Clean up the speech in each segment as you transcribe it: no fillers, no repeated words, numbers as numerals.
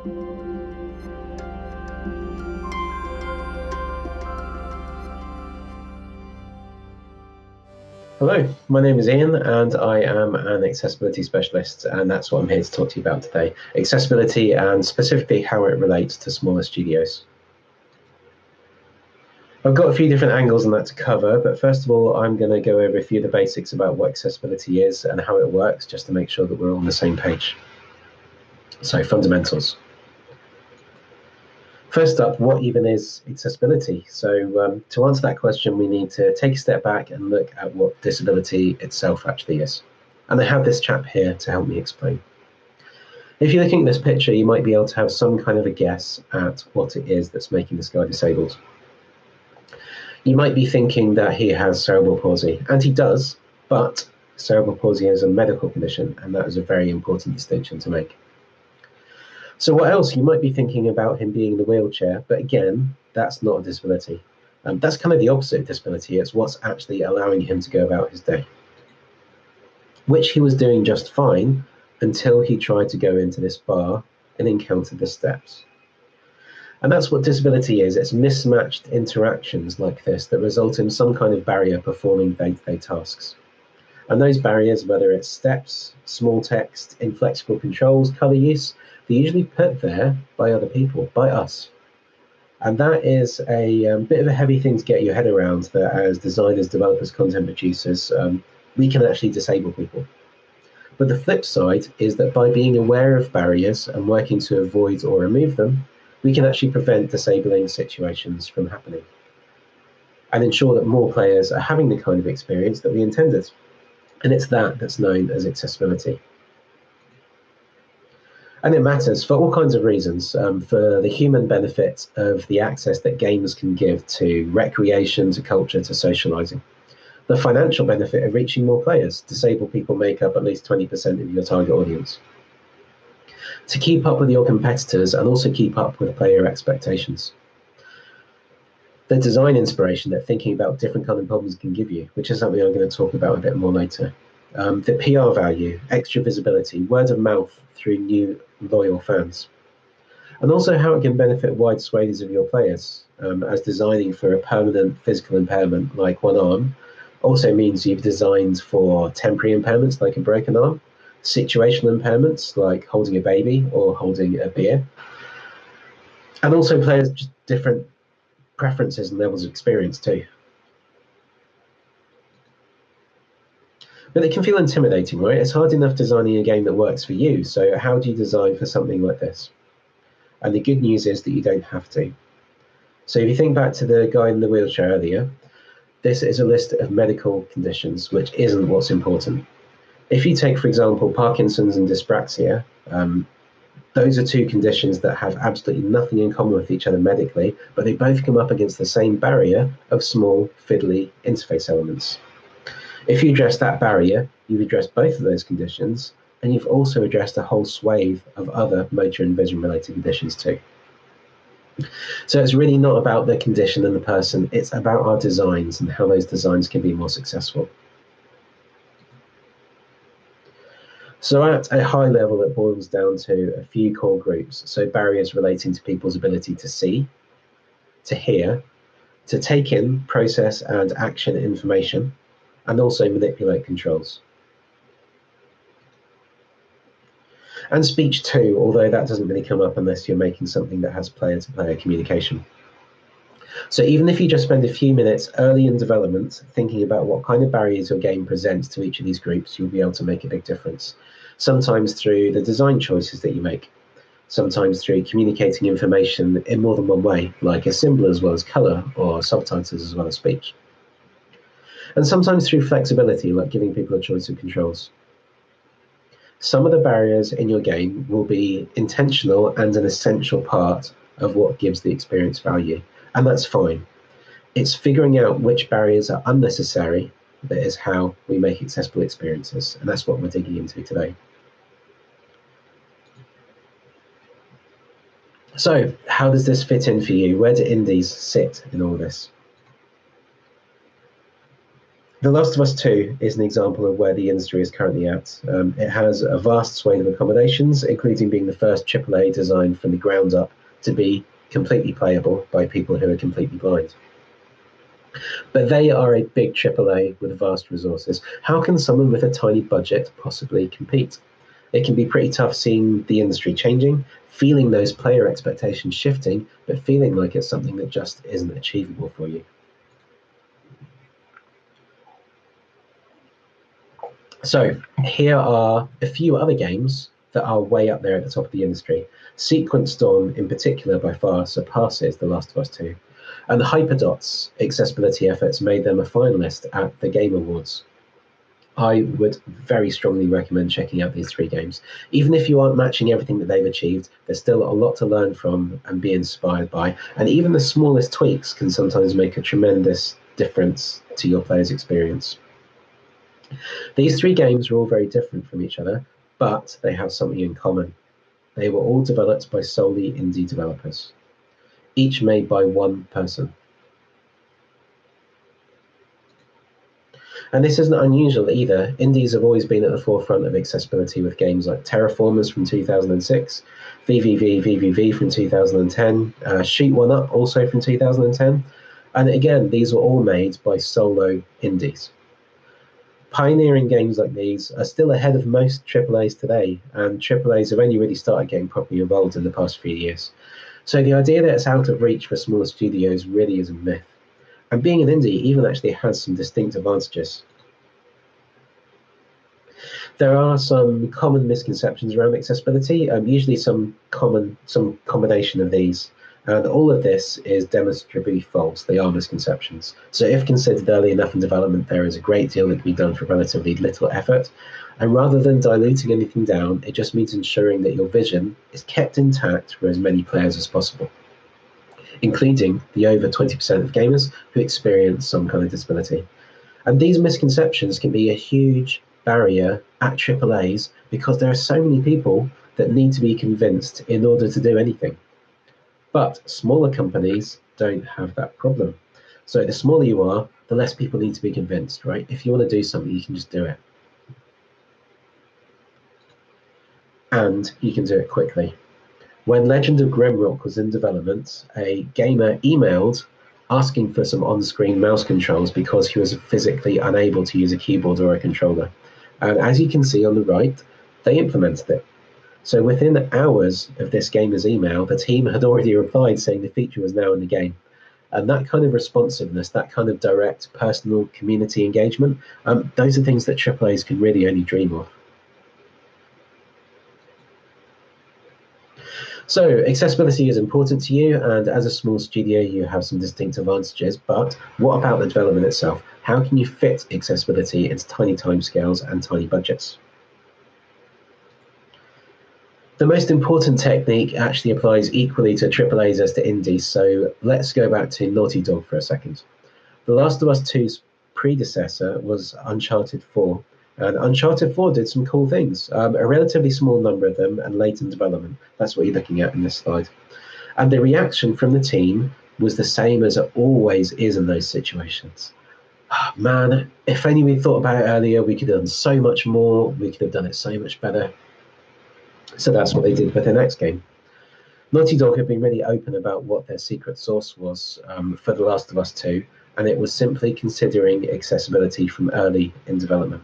Hello, my name is Ian and I am an accessibility specialist, and that's what I'm here to talk to you about today. Accessibility and specifically how it relates to smaller studios. I've got a few different angles on that to cover, but first of all, I'm going to go over a few of the basics about what accessibility is and how it works, just to make sure that we're all on the same page. So, fundamentals. First up, what even is accessibility? So to answer that question, we need to take a step back and look at what disability itself actually is. And I have this chap here to help me explain. If you're looking at this picture, you might be able to have some kind of a guess at what it is that's making this guy disabled. You might be thinking that he has cerebral palsy, and he does, but cerebral palsy is a medical condition, and that is a very important distinction to make. So what else? You might be thinking about him being in a wheelchair, but again, that's not a disability. That's kind of the opposite of disability. It's what's actually allowing him to go about his day, which he was doing just fine until he tried to go into this bar and encountered the steps. And that's what disability is. It's mismatched interactions like this that result in some kind of barrier performing day-to-day tasks. And those barriers, whether it's steps, small text, inflexible controls, color use, they're usually put there by other people, by us. And that is a bit of a heavy thing to get your head around, that as designers, developers, content producers, we can actually disable people. But the flip side is that by being aware of barriers and working to avoid or remove them, we can actually prevent disabling situations from happening and ensure that more players are having the kind of experience that we intended. And it's that that's known as accessibility. And it matters for all kinds of reasons, for the human benefit of the access that games can give to recreation, to culture, to socializing. The financial benefit of reaching more players. Disabled people make up at least 20% of your target audience. To keep up with your competitors and also keep up with player expectations. The design inspiration that thinking about different kind of problems can give you, which is something I'm going to talk about a bit more later. The PR value, extra visibility, word of mouth through new loyal fans. And also how it can benefit wide swathes of your players, as designing for a permanent physical impairment like one arm also means you've designed for temporary impairments like a broken arm, situational impairments like holding a baby or holding a beer, and also players just different preferences and levels of experience too. But it can feel intimidating, right? It's hard enough designing a game that works for you, so how do you design for something like this? And the good news is that you don't have to. So if you think back to the guy in the wheelchair earlier, this is a list of medical conditions, which isn't what's important. If you take, for example, Parkinson's and dyspraxia, those are two conditions that have absolutely nothing in common with each other medically, but they both come up against the same barrier of small, fiddly interface elements. If you address that barrier, you've addressed both of those conditions, and you've also addressed a whole swathe of other motor and vision related conditions too. So it's really not about the condition and the person, it's about our designs and how those designs can be more successful. So at a high level, it boils down to a few core groups. So barriers relating to people's ability to see, to hear, to take in, process, and action information, and also manipulate controls. And speech too, although that doesn't really come up unless you're making something that has player-to-player communication. So even if you just spend a few minutes early in development thinking about what kind of barriers your game presents to each of these groups, you'll be able to make a big difference. Sometimes through the design choices that you make, sometimes through communicating information in more than one way, like a symbol as well as color, or subtitles as well as speech. And sometimes through flexibility, like giving people a choice of controls. Some of the barriers in your game will be intentional and an essential part of what gives the experience value, and that's fine. It's figuring out which barriers are unnecessary that is how we make accessible experiences, and that's what we're digging into today. So, how does this fit in for you? Where do indies sit in all this? The Last of Us 2 is an example of where the industry is currently at. It has a vast swathe of accommodations, including being the first AAA designed from the ground up to be completely playable by people who are completely blind. But they are a big AAA with vast resources. How can someone with a tiny budget possibly compete? It can be pretty tough seeing the industry changing, feeling those player expectations shifting, but feeling like it's something that just isn't achievable for you. So here are a few other games that are way up there at the top of the industry. Sequence Storm, in particular, by far surpasses The Last of Us 2. And Hyperdot's accessibility efforts made them a finalist at the Game Awards. I would very strongly recommend checking out these three games. Even if you aren't matching everything that they've achieved, there's still a lot to learn from and be inspired by. And even the smallest tweaks can sometimes make a tremendous difference to your player's experience. These three games are all very different from each other, but they have something in common. They were all developed by solely indie developers, each made by one person. And this isn't unusual either. Indies have always been at the forefront of accessibility with games like Terraformers from 2006, VVV from 2010, Shoot One Up also from 2010. And again, these were all made by solo indies. Pioneering games like these are still ahead of most AAAs today, and AAAs have only really started getting properly involved in the past few years. So the idea that it's out of reach for smaller studios really is a myth. And being an indie even actually has some distinct advantages. There are some common misconceptions around accessibility, usually some combination of these. And all of this is demonstrably false. They are misconceptions. So if considered early enough in development, there is a great deal that can be done for relatively little effort. And rather than diluting anything down, it just means ensuring that your vision is kept intact for as many players as possible, including the over 20% of gamers who experience some kind of disability. And these misconceptions can be a huge barrier at AAAs because there are so many people that need to be convinced in order to do anything. But smaller companies don't have that problem. So the smaller you are, the less people need to be convinced, right? If you want to do something, you can just do it. And you can do it quickly. When Legend of Grimrock was in development, a gamer emailed asking for some on-screen mouse controls because he was physically unable to use a keyboard or a controller. And as you can see on the right, they implemented it. So within hours of this gamer's email, the team had already replied saying the feature was now in the game. And that kind of responsiveness, that kind of direct personal community engagement, those are things that AAAs can really only dream of. So accessibility is important to you, and as a small studio, you have some distinct advantages, but what about the development itself? How can you fit accessibility into tiny timescales and tiny budgets? The most important technique actually applies equally to AAAs as to indies, so let's go back to Naughty Dog for a second. The Last of Us 2's predecessor was Uncharted 4, and Uncharted 4 did some cool things, a relatively small number of them and late in development. That's what you're looking at in this slide. And the reaction from the team was the same as it always is in those situations. Oh, man, if only we thought about it earlier, we could have done so much more, we could have done it so much better. So that's what they did with their next game. Naughty Dog had been really open about what their secret sauce was for The Last of Us 2, and it was simply considering accessibility from early in development.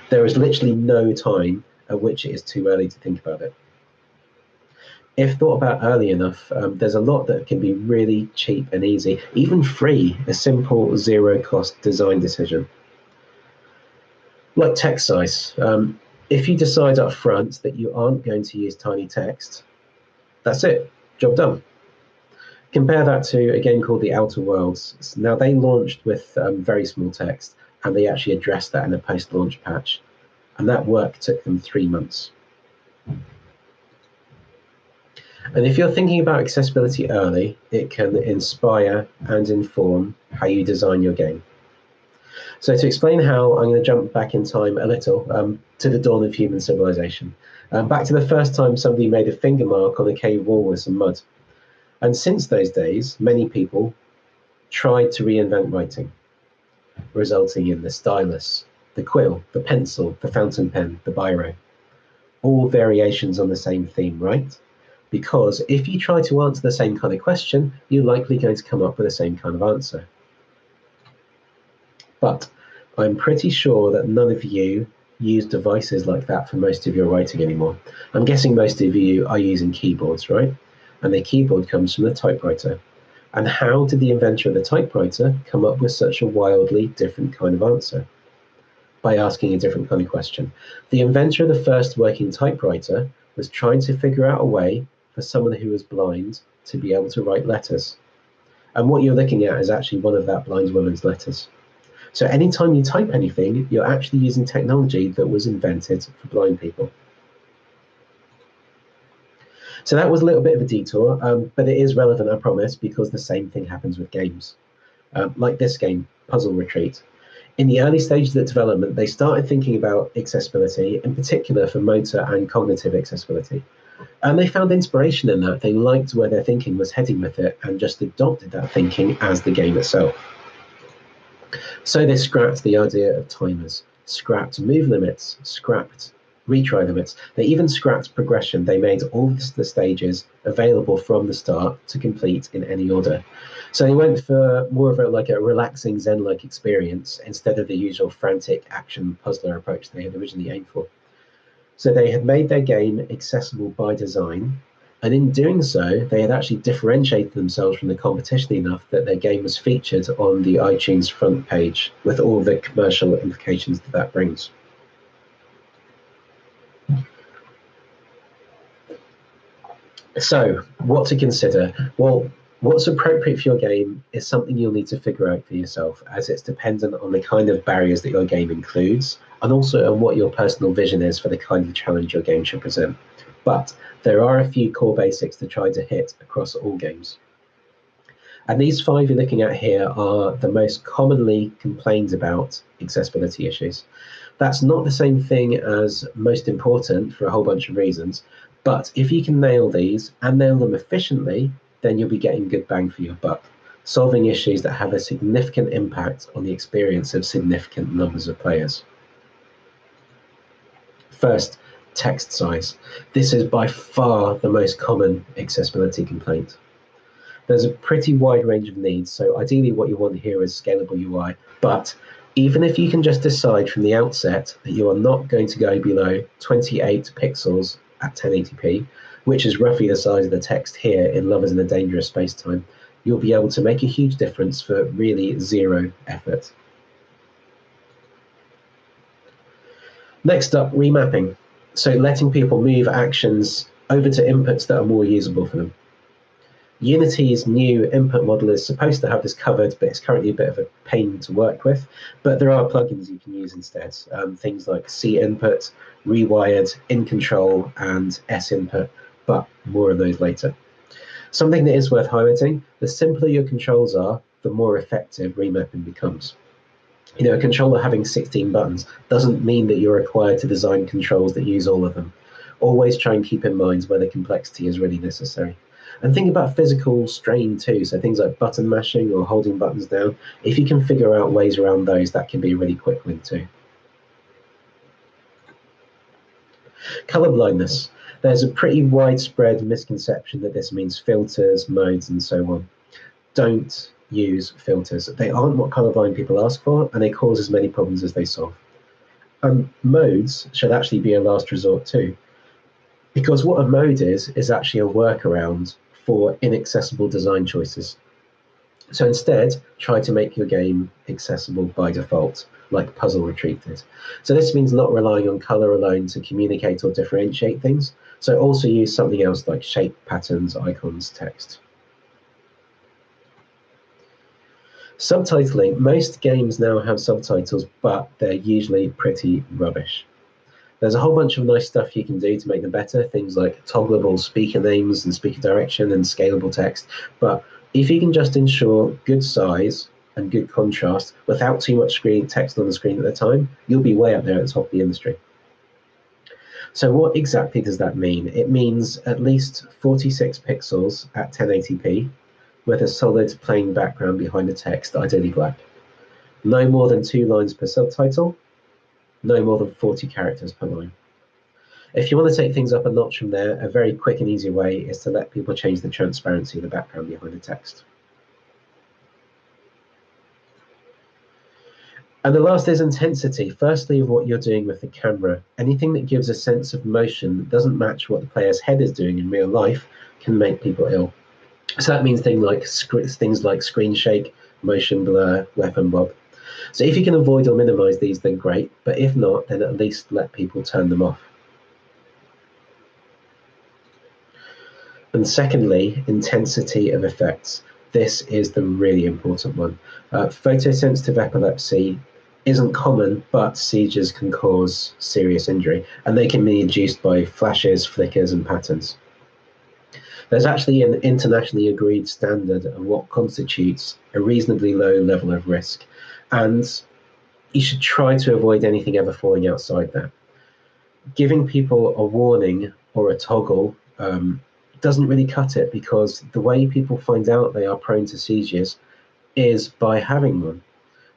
There is literally no time at which it is too early to think about it. If thought about early enough, there's a lot that can be really cheap and easy, even free, a simple zero-cost design decision. Like text size. If you decide up front that you aren't going to use tiny text, that's it, job done. Compare that to a game called The Outer Worlds. Now, they launched with very small text, and they actually addressed that in a post-launch patch. And that work took them 3 months. And if you're thinking about accessibility early, it can inspire and inform how you design your game. So to explain how, I'm going to jump back in time a little to the dawn of human civilization. Back to the first time somebody made a finger mark on a cave wall with some mud. And since those days, many people tried to reinvent writing. resulting in the stylus, the quill, the pencil, the fountain pen, the biro. All variations on the same theme, right? Because if you try to answer the same kind of question, you're likely going to come up with the same kind of answer. But I'm pretty sure that none of you use devices like that for most of your writing anymore. I'm guessing most of you are using keyboards, right? And the keyboard comes from the typewriter. And how did the inventor of the typewriter come up with such a wildly different kind of answer? By asking a different kind of question. The inventor of the first working typewriter was trying to figure out a way for someone who was blind to be able to write letters. And what you're looking at is actually one of that blind woman's letters. So anytime you type anything, you're actually using technology that was invented for blind people. So that was a little bit of a detour, but it is relevant, I promise, because the same thing happens with games. Like this game, Puzzle Retreat. In the early stages of development, they started thinking about accessibility, in particular for motor and cognitive accessibility. And they found inspiration in that. They liked where their thinking was heading with it and just adopted that thinking as the game itself. So they scrapped the idea of timers, scrapped move limits, scrapped retry limits. They even scrapped progression. They made all the stages available from the start to complete in any order. So they went for more of a relaxing Zen-like experience instead of the usual frantic action puzzler approach they had originally aimed for. So they had made their game accessible by design, and in doing so, they had actually differentiated themselves from the competition enough that their game was featured on the iTunes front page with all the commercial implications that brings. So, what to consider? Well, what's appropriate for your game is something you'll need to figure out for yourself, as it's dependent on the kind of barriers that your game includes, and also on what your personal vision is for the kind of challenge your game should present. But there are a few core basics to try to hit across all games. And these 5 you're looking at here are the most commonly complained about accessibility issues. That's not the same thing as most important for a whole bunch of reasons, but if you can nail these and nail them efficiently, then you'll be getting good bang for your buck, solving issues that have a significant impact on the experience of significant numbers of players. First, text size. This is by far the most common accessibility complaint. There's a pretty wide range of needs, so ideally what you want here is scalable UI, but even if you can just decide from the outset that you are not going to go below 28 pixels at 1080p, which is roughly the size of the text here in Love is in a Dangerous Space-Time, you'll be able to make a huge difference for really 0 effort. Next up, remapping. So letting people move actions over to inputs that are more usable for them. Unity's new input model is supposed to have this covered, but it's currently a bit of a pain to work with. But there are plugins you can use instead. Things like C input, rewired, in control, and S input, but more of those later. Something that is worth highlighting, the simpler your controls are, the more effective remapping becomes. You know, a controller having 16 buttons doesn't mean that you're required to design controls that use all of them. Always try and keep in mind where the complexity is really necessary. And think about physical strain too, so things like button mashing or holding buttons down. If you can figure out ways around those, that can be a really quick win too. Color blindness. There's a pretty widespread misconception that this means filters, modes, and so on. Don't use filters. They aren't what colorblind people ask for, and they cause as many problems as they solve. Modes should actually be a last resort too, because what a mode is actually a workaround for inaccessible design choices. So instead, try to make your game accessible by default, like Puzzle Retreat did. So this means not relying on color alone to communicate or differentiate things. So also use something else like shape, patterns, icons, text. Subtitling. Most games now have subtitles, but they're usually pretty rubbish. There's a whole bunch of nice stuff you can do to make them better, things like toggleable speaker names and speaker direction and scalable text. But if you can just ensure good size and good contrast without too much text on the screen at the time, you'll be way up there at the top of the industry. So what exactly does that mean? It means at least 46 pixels at 1080p with a solid plain background behind the text, ideally black. no more than 2 lines per subtitle, no more than 40 characters per line. If you want to take things up a notch from there, a very quick and easy way is to let people change the transparency of the background behind the text. And the last is intensity. Firstly, of what you're doing with the camera. Anything that gives a sense of motion that doesn't match what the player's head is doing in real life can make people ill. So that means things like screen shake, motion blur, weapon bob. So if you can avoid or minimize these, then great. But if not, then at least let people turn them off. And secondly, intensity of effects. This is the really important one. Photosensitive epilepsy isn't common, but seizures can cause serious injury, and they can be induced by flashes, flickers, and patterns. There's actually an internationally agreed standard of what constitutes a reasonably low level of risk, and you should try to avoid anything ever falling outside that. Giving people a warning or a toggle doesn't really cut it, because the way people find out they are prone to seizures is by having one.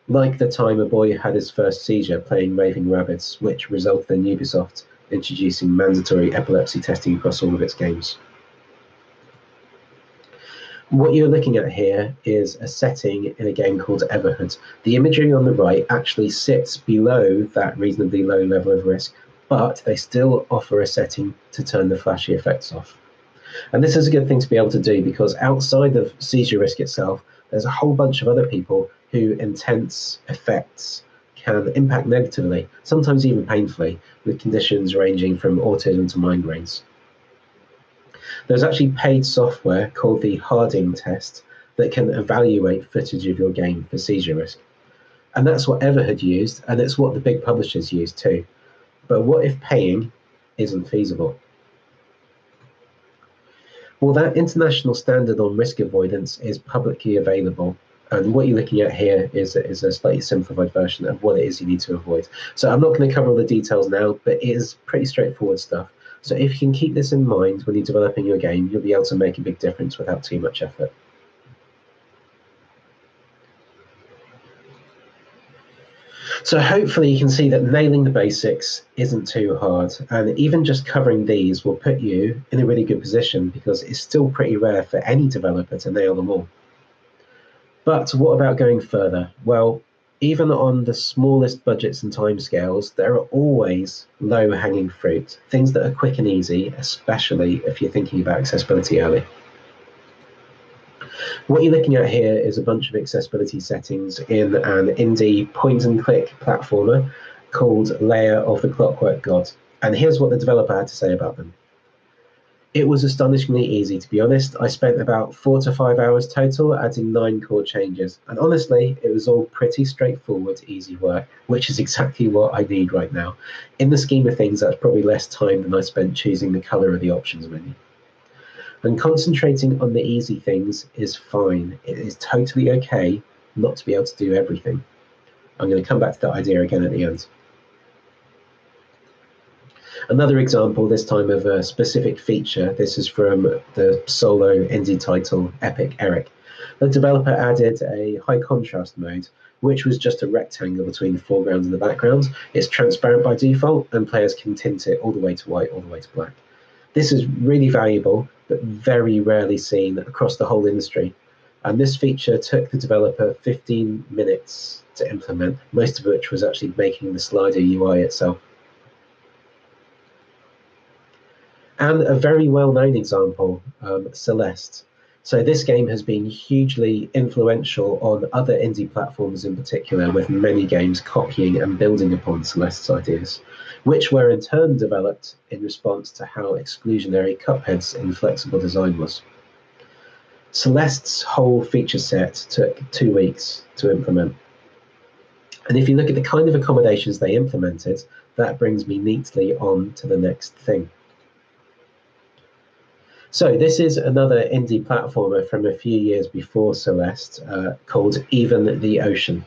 Like the time a boy had his first seizure playing Raving Rabbids, which resulted in Ubisoft introducing mandatory epilepsy testing across all of its games. What you're looking at here is a setting in a game called Everhood. The imagery on the right actually sits below that reasonably low level of risk, but they still offer a setting to turn the flashy effects off. And this is a good thing to be able to do, because outside of seizure risk itself, there's a whole bunch of other people who intense effects can impact negatively, sometimes even painfully, with conditions ranging from autism to migraines. There's actually paid software called the Harding test that can evaluate footage of your game for seizure risk. And that's what Everhood used, and it's what the big publishers use too. But what if paying isn't feasible? Well, that international standard on risk avoidance is publicly available. And what you're looking at here is a slightly simplified version of what it is you need to avoid. So I'm not going to cover all the details now, but it is pretty straightforward stuff. So if you can keep this in mind when you're developing your game, you'll be able to make a big difference without too much effort. So hopefully you can see that nailing the basics isn't too hard, and even just covering these will put you in a really good position, because it's still pretty rare for any developer to nail them all. But what about going further? Well, even on the smallest budgets and timescales, there are always low-hanging fruit, things that are quick and easy, especially if you're thinking about accessibility early. What you're looking at here is a bunch of accessibility settings in an indie point-and-click platformer called Lair of the Clockwork God. And here's what the developer had to say about them. It was astonishingly easy, to be honest. I spent about 4 to 5 hours total, adding 9 core changes. And honestly, it was all pretty straightforward, easy work, which is exactly what I need right now. In the scheme of things, that's probably less time than I spent choosing the color of the options menu. And concentrating on the easy things is fine. It is totally okay not to be able to do everything. I'm going to come back to that idea again at the end. Another example, this time of a specific feature. This is from the solo indie title Epic Eric. The developer added a high contrast mode, which was just a rectangle between the foreground and the background. It's transparent by default, and players can tint it all the way to white, all the way to black. This is really valuable, but very rarely seen across the whole industry. And this feature took the developer 15 minutes to implement, most of which was actually making the slider UI itself. And a very well-known example, Celeste. So this game has been hugely influential on other indie platforms in particular, with many games copying and building upon Celeste's ideas, which were in turn developed in response to how exclusionary Cuphead's inflexible design was. Celeste's whole feature set took 2 weeks to implement. And if you look at the kind of accommodations they implemented, that brings me neatly on to the next thing. So this is another indie platformer from a few years before Celeste, called Even the Ocean.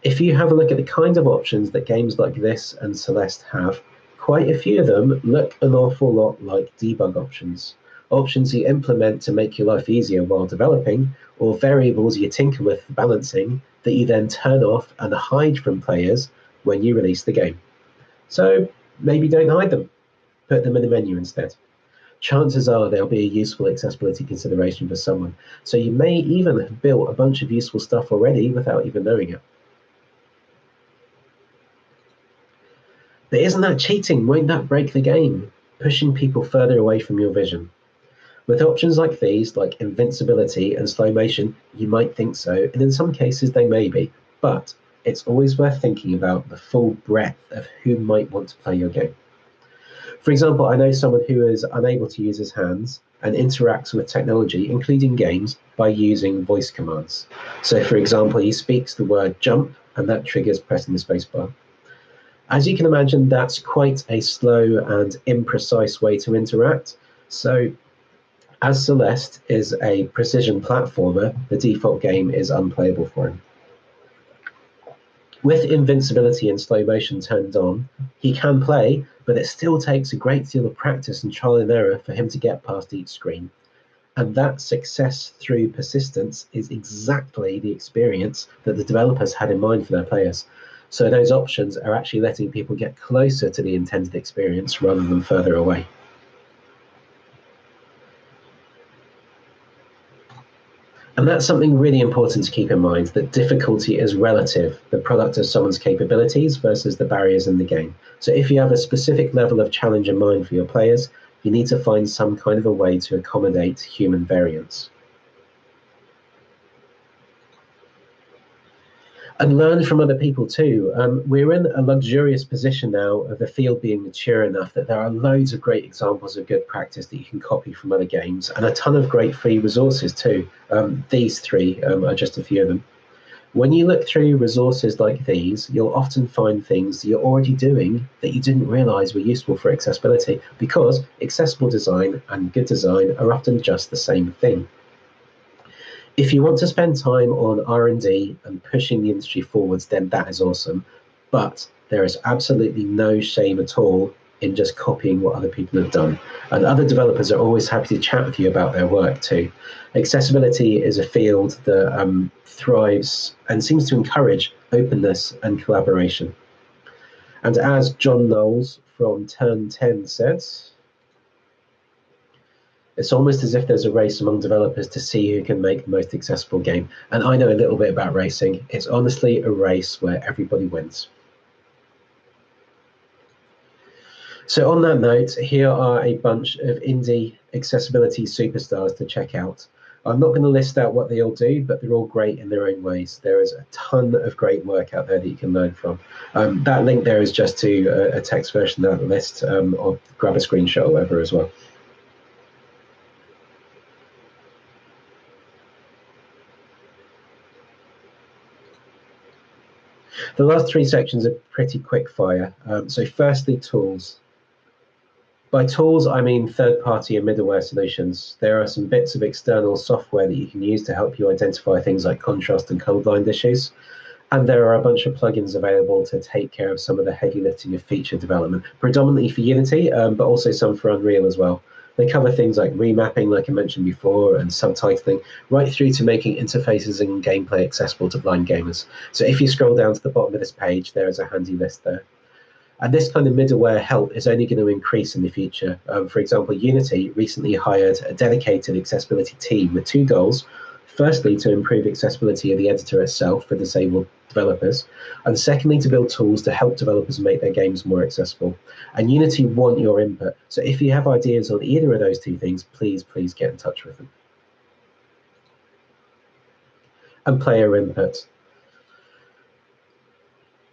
If you have a look at the kind of options that games like this and Celeste have, quite a few of them look an awful lot like debug options. options you implement to make your life easier while developing, or variables you tinker with for balancing that you then turn off and hide from players when you release the game. So maybe don't hide them, put them in the menu instead. Chances are they'll be a useful accessibility consideration for someone. So you may even have built a bunch of useful stuff already without even knowing it. But isn't that cheating? Won't that break the game? Pushing people further away from your vision. With options like these, like invincibility and slow motion, you might think so, and in some cases they may be, but it's always worth thinking about the full breadth of who might want to play your game. For example, I know someone who is unable to use his hands and interacts with technology, including games, by using voice commands. So for example, he speaks the word jump, and that triggers pressing the spacebar. As you can imagine, that's quite a slow and imprecise way to interact. So as Celeste is a precision platformer, the default game is unplayable for him. With invincibility and slow motion turned on, he can play, but it still takes a great deal of practice and trial and error for him to get past each screen. And that success through persistence is exactly the experience that the developers had in mind for their players. So those options are actually letting people get closer to the intended experience rather than further away. And that's something really important to keep in mind, that difficulty is relative, the product of someone's capabilities versus the barriers in the game. So if you have a specific level of challenge in mind for your players, you need to find some kind of a way to accommodate human variance. And learn from other people too. We're in a luxurious position now of the field being mature enough that there are loads of great examples of good practice that you can copy from other games, and a ton of great free resources too. These three are just a few of them. When you look through resources like these, you'll often find things you're already doing that you didn't realize were useful for accessibility, because accessible design and good design are often just the same thing. If you want to spend time on R&D and pushing the industry forwards, then that is awesome. But there is absolutely no shame at all in just copying what other people have done. And other developers are always happy to chat with you about their work too. Accessibility is a field that thrives and seems to encourage openness and collaboration. And as John Knowles from Turn 10 says, it's almost as if there's a race among developers to see who can make the most accessible game. And I know a little bit about racing. It's honestly a race where everybody wins. So on that note, here are a bunch of indie accessibility superstars to check out. I'm not going to list out what they all do, but they're all great in their own ways. There is a ton of great work out there that you can learn from. That link there is just to a text version of that list, or grab a screenshot or whatever as well. The last three sections are pretty quick fire. So firstly, tools. By tools, I mean third-party and middleware solutions. There are some bits of external software that you can use to help you identify things like contrast and colorblind issues. And there are a bunch of plugins available to take care of some of the heavy lifting of feature development, predominantly for Unity, but also some for Unreal as well. They cover things like remapping, like I mentioned before, and subtitling, right through to making interfaces and gameplay accessible to blind gamers. So if you scroll down to the bottom of this page, there is a handy list there. And this kind of middleware help is only going to increase in the future. For example, Unity recently hired a dedicated accessibility team with two goals. Firstly, to improve accessibility of the editor itself for disabled developers, and secondly, to build tools to help developers make their games more accessible. And Unity want your input. So if you have ideas on either of those two things, please get in touch with them. And player input.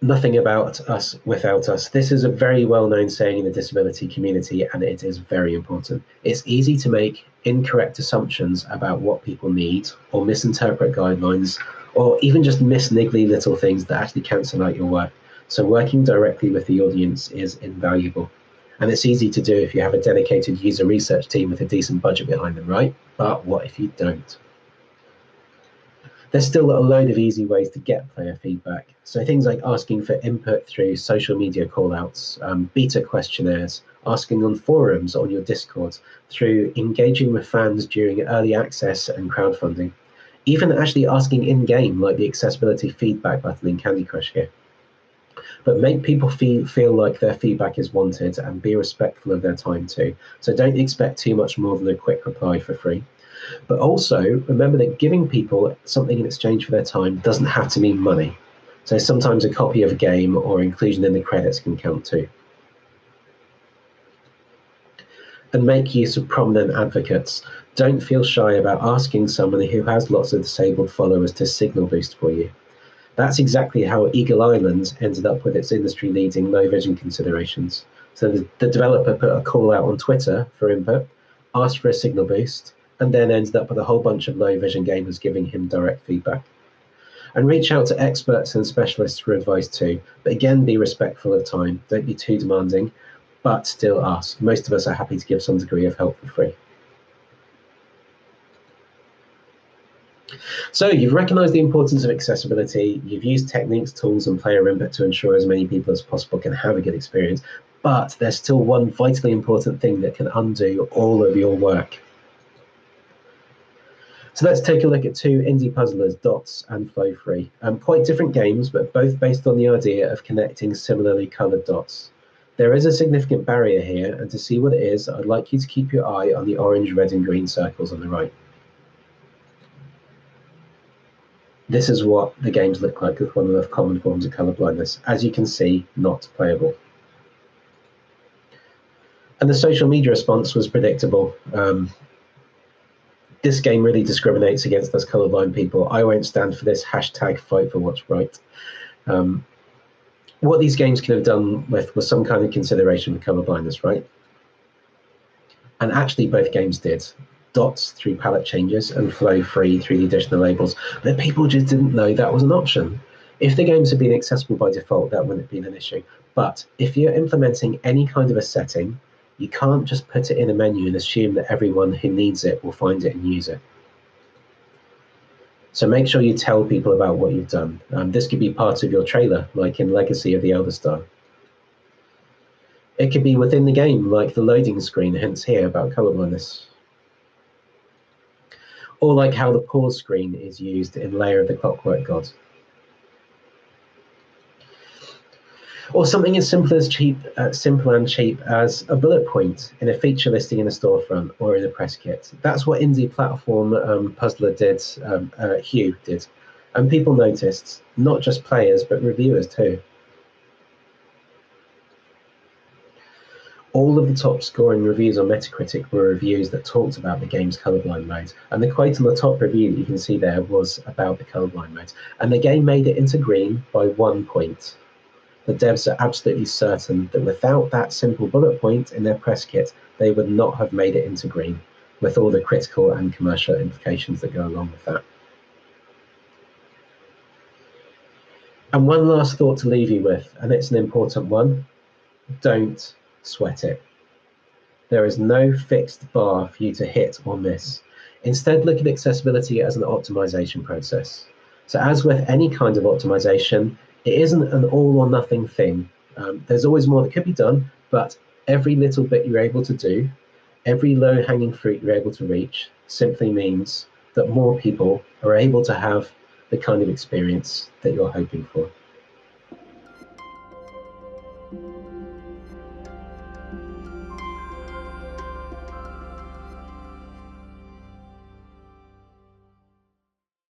Nothing about us without us. This is a very well-known saying in the disability community, and it is very important. It's easy to make incorrect assumptions about what people need, or misinterpret guidelines, or even just miss niggly little things that actually cancel out your work. So working directly with the audience is invaluable. And it's easy to do if you have a dedicated user research team with a decent budget behind them, right? But what if you don't? There's still a load of easy ways to get player feedback. So things like asking for input through social media callouts, beta questionnaires, asking on forums on your Discord, through engaging with fans during early access and crowdfunding, even actually asking in-game, like the accessibility feedback button in Candy Crush here. But make people feel like their feedback is wanted and be respectful of their time too. So don't expect too much more than a quick reply for free. But also remember that giving people something in exchange for their time doesn't have to mean money. So sometimes a copy of a game or inclusion in the credits can count too. And make use of prominent advocates. Don't feel shy about asking someone who has lots of disabled followers to signal boost for you. That's exactly how Eagle Island ended up with its industry-leading low vision considerations. So the developer put a call out on Twitter for input, asked for a signal boost, and then ended up with a whole bunch of low vision gamers giving him direct feedback. And reach out to experts and specialists for advice too, but again, be respectful of time. Don't be too demanding, but still ask. Most of us are happy to give some degree of help for free. So you've recognized the importance of accessibility, you've used techniques, tools, and player input to ensure as many people as possible can have a good experience, but there's still one vitally important thing that can undo all of your work. So let's take a look at two indie puzzlers, Dots and Flow Free. Quite different games, but both based on the idea of connecting similarly colored dots. There is a significant barrier here, and to see what it is, I'd like you to keep your eye on the orange, red, and green circles on the right. This is what the games look like with one of the common forms of color blindness. As you can see, not playable. And the social media response was predictable. This game really discriminates against us colorblind people. I won't stand for this hashtag fight for what's right. What these games could have done with was some kind of consideration for colorblindness, right? And actually both games did. Dots through palette changes and Flow Free through the additional labels, but people just didn't know that was an option. If the games had been accessible by default, that wouldn't have been an issue. But if you're implementing any kind of a setting, you can't just put it in a menu and assume that everyone who needs it will find it and use it. So make sure you tell people about what you've done. This could be part of your trailer, like in Legacy of the Elder Star. It could be within the game, like the loading screen, hence here about colorblindness. Or like how the pause screen is used in Lair of the Clockwork God. Or something as simple and cheap as a bullet point in a feature listing in a storefront or in a press kit. That's what indie platform puzzler did, Hue did. And people noticed, not just players, but reviewers too. All of the top scoring reviews on Metacritic were reviews that talked about the game's colorblind mode. And the quote on the top review that you can see there was about the colorblind mode. And the game made it into green by 1 point. The devs are absolutely certain that without that simple bullet point in their press kit, they would not have made it into green, with all the critical and commercial implications that go along with that. And one last thought to leave you with, and it's an important one: don't sweat it. There is no fixed bar for you to hit or miss. Instead, look at accessibility as an optimization process. So as with any kind of optimization, it isn't an all or nothing thing. There's always more that could be done, but every little bit you're able to do, every low-hanging fruit you're able to reach, simply means that more people are able to have the kind of experience that you're hoping for.